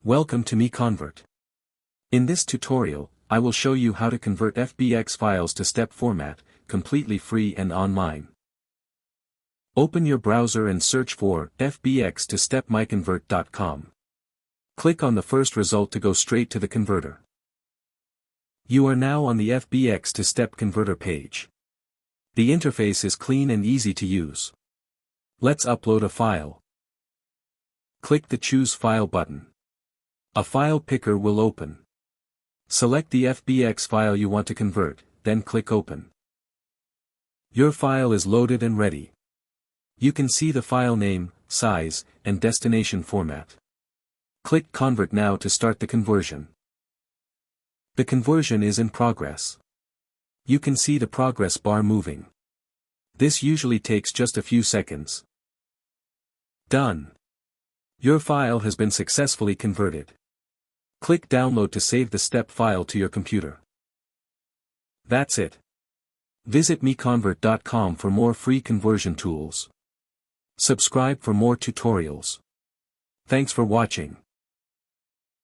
Welcome to MiConvert. In this tutorial, I will show you how to convert FBX files to step format, completely free and online. Open your browser and search for FBX to step MiConvert.com. Click on the first result to go straight to the converter. You are now on the FBX to step converter page. The interface is clean and easy to use. Let's upload a file. Click the Choose File button. A file picker will open. Select the FBX file you want to convert, then click Open. Your file is loaded and ready. You can see the file name, size, and destination format. Click Convert now to start the conversion. The conversion is in progress. You can see the progress bar moving. This usually takes just a few seconds. Done. Your file has been successfully converted. Click Download to save the step file to your computer. That's it. Visit MiConvert.com for more free conversion tools. Subscribe for more tutorials. Thanks for watching.